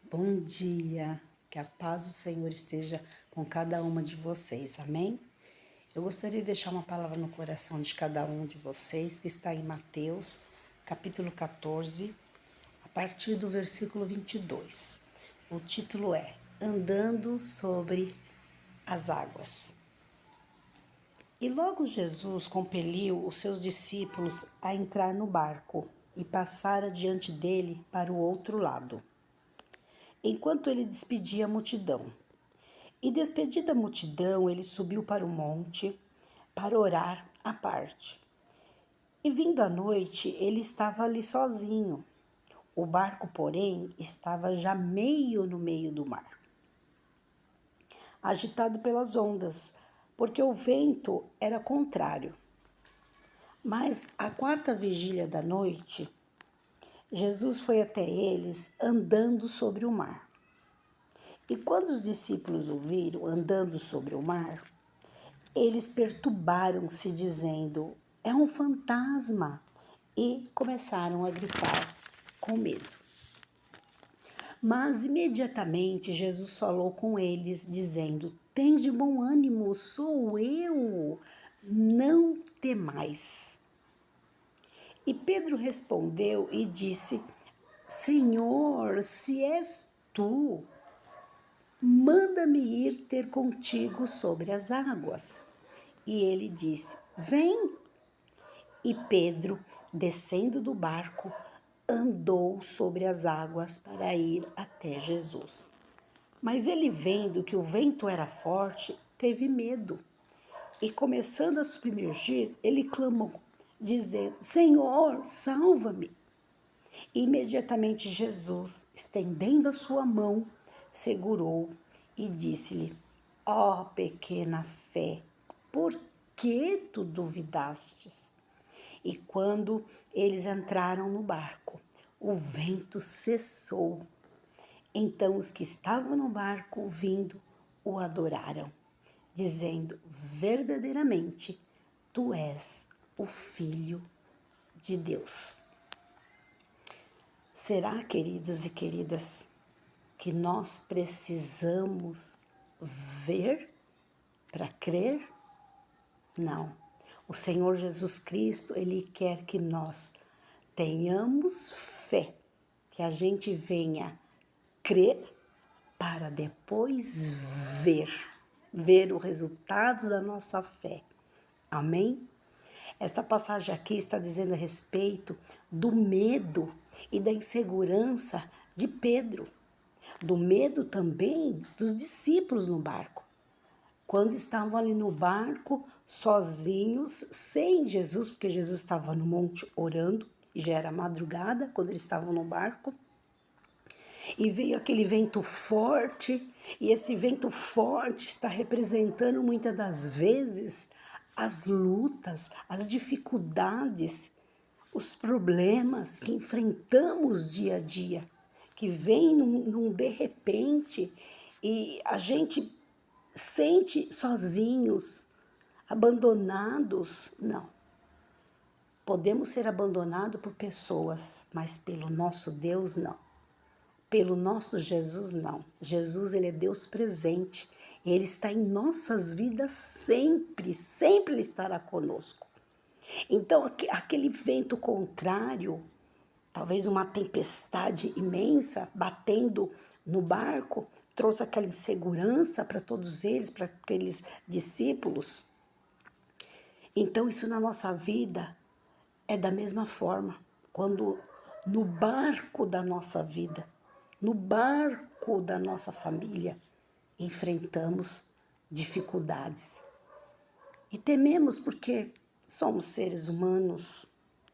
Bom dia, que a paz do Senhor esteja com cada uma de vocês, amém? Eu gostaria de deixar uma palavra no coração de cada um de vocês, que está em Mateus, capítulo 14, a partir do versículo 22. O título é Andando sobre as Águas. E logo Jesus compeliu os seus discípulos a entrar no barco e passar adiante dele para o outro lado, enquanto ele despedia a multidão. E despedida a multidão, ele subiu para o monte para orar à parte. E vindo a noite, ele estava ali sozinho. O barco, porém, estava já no meio do mar, agitado pelas ondas, porque o vento era contrário. Mas à quarta vigília da noite, Jesus foi até eles andando sobre o mar. E quando os discípulos o viram andando sobre o mar, eles perturbaram-se, dizendo: é um fantasma, e começaram a gritar com medo. Mas imediatamente Jesus falou com eles, dizendo: tende bom ânimo, sou eu, não temais. E Pedro respondeu e disse: Senhor, se és tu, manda-me ir ter contigo sobre as águas. E ele disse: vem. E Pedro, descendo do barco, andou sobre as águas para ir até Jesus. Mas ele, vendo que o vento era forte, teve medo. E começando a submergir, ele clamou, dizendo: Senhor, salva-me. E imediatamente Jesus, estendendo a sua mão, segurou e disse-lhe: ó pequena fé, por que tu duvidastes? E quando eles entraram no barco, o vento cessou. Então os que estavam no barco, vindo, o adoraram, dizendo: verdadeiramente, tu és o Filho de Deus. Será, queridos e queridas, que nós precisamos ver para crer? Não. O Senhor Jesus Cristo, Ele quer que nós tenhamos fé, que a gente venha crer para depois ver o resultado da nossa fé. Amém? Esta passagem aqui está dizendo a respeito do medo e da insegurança de Pedro, do medo também dos discípulos no barco. Quando estavam ali no barco, sozinhos, sem Jesus, porque Jesus estava no monte orando, e já era madrugada quando eles estavam no barco, e veio aquele vento forte, e esse vento forte está representando muitas das vezes as lutas, as dificuldades, os problemas que enfrentamos dia a dia, que vem num de repente, e a gente sente sozinhos, abandonados. Não. Podemos ser abandonados por pessoas, mas pelo nosso Deus, não. Pelo nosso Jesus, não. Jesus, Ele é Deus presente. Ele está em nossas vidas sempre, sempre Ele estará conosco. Então, aquele vento contrário, talvez uma tempestade imensa batendo no barco, trouxe aquela insegurança para todos eles, para aqueles discípulos. Então, isso na nossa vida é da mesma forma. Quando no barco da nossa vida, no barco da nossa família, enfrentamos dificuldades. E tememos porque somos seres humanos,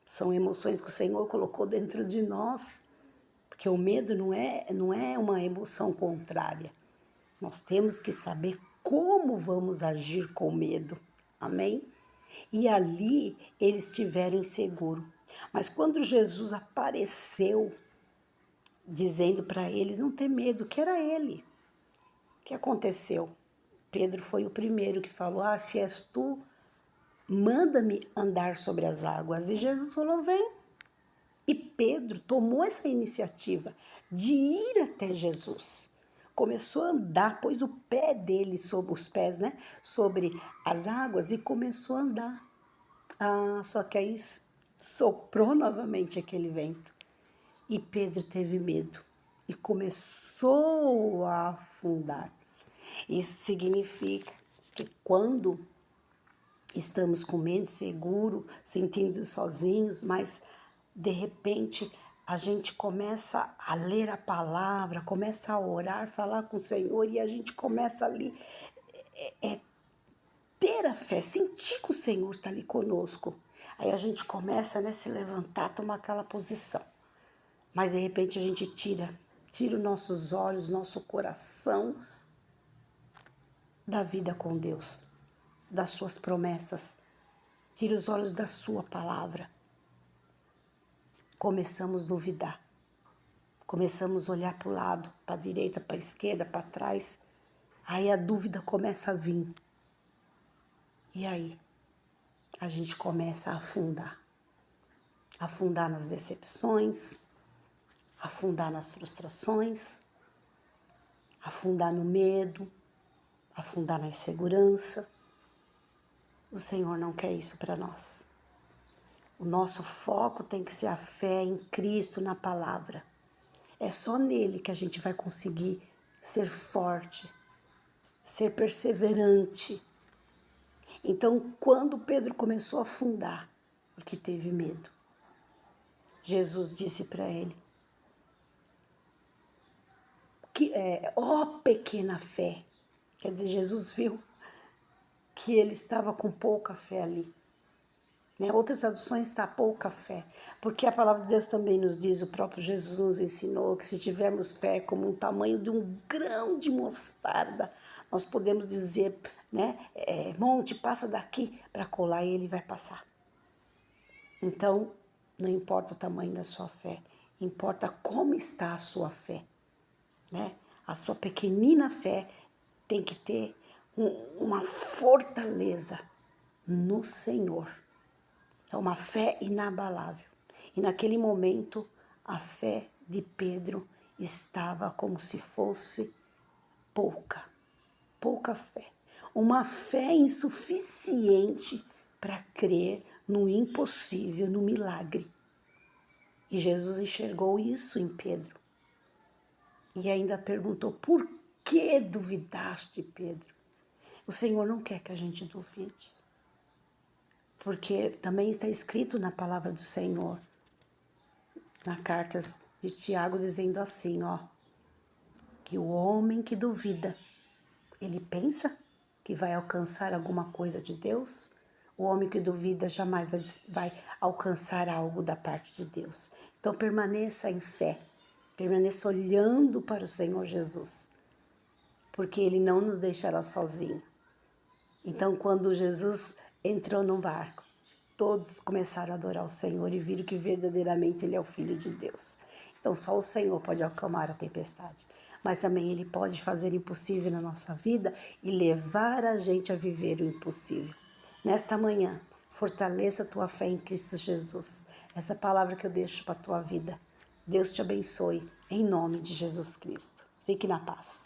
são emoções que o Senhor colocou dentro de nós, porque o medo não é uma emoção contrária. Nós temos que saber como vamos agir com medo, amém? E ali eles estiveram inseguros. Mas quando Jesus apareceu, dizendo para eles não ter medo, que era ele, o que aconteceu? Pedro foi o primeiro que falou: se és tu, manda-me andar sobre as águas. E Jesus falou: vem. E Pedro tomou essa iniciativa de ir até Jesus. Começou a andar, pôs o pé dele sobre os pés, né? Sobre as águas e começou a andar. Só que aí soprou novamente aquele vento. E Pedro teve medo e começou a afundar. Isso significa que quando estamos com medo, seguro, sentindo sozinhos, mas de repente a gente começa a ler a palavra, começa a orar, falar com o Senhor e a gente começa ali ter a fé, sentir que o Senhor está ali conosco. Aí a gente começa, né, se levantar, tomar aquela posição. Mas de repente a gente tira os nossos olhos, nosso coração da vida com Deus, das suas promessas. Tira os olhos da sua palavra. Começamos a duvidar. Começamos a olhar para o lado, para a direita, para a esquerda, para trás. Aí a dúvida começa a vir. E aí a gente começa a afundar. Afundar nas decepções, afundar nas frustrações, afundar no medo, afundar na insegurança. O Senhor não quer isso para nós. O nosso foco tem que ser a fé em Cristo, na palavra. É só nele que a gente vai conseguir ser forte, ser perseverante. Então, quando Pedro começou a afundar, porque teve medo, Jesus disse para ele, ó pequena fé. Quer dizer, Jesus viu que ele estava com pouca fé ali. Né? Outras traduções está pouca fé, porque a palavra de Deus também nos diz, o próprio Jesus nos ensinou que se tivermos fé como o tamanho de um grão de mostarda, nós podemos dizer, né, monte, passa daqui para colar e ele vai passar. Então, não importa o tamanho da sua fé, importa como está a sua fé. Né? A sua pequenina fé tem que ter uma fortaleza no Senhor. É uma fé inabalável. E naquele momento, a fé de Pedro estava como se fosse pouca fé. Uma fé insuficiente para crer no impossível, no milagre. E Jesus enxergou isso em Pedro. E ainda perguntou, por que duvidaste, Pedro? O Senhor não quer que a gente duvide. Porque também está escrito na palavra do Senhor, na carta de Tiago, dizendo assim, que o homem que duvida, ele pensa que vai alcançar alguma coisa de Deus? O homem que duvida jamais vai alcançar algo da parte de Deus. Então permaneça em fé, permaneça olhando para o Senhor Jesus, porque Ele não nos deixará sozinho. Então quando Jesus entrou no barco, todos começaram a adorar o Senhor e viram que verdadeiramente Ele é o Filho de Deus. Então só o Senhor pode acalmar a tempestade, mas também Ele pode fazer o impossível na nossa vida e levar a gente a viver o impossível. Nesta manhã, fortaleça a tua fé em Cristo Jesus. Essa palavra que eu deixo para a tua vida. Deus te abençoe, em nome de Jesus Cristo. Fique na paz.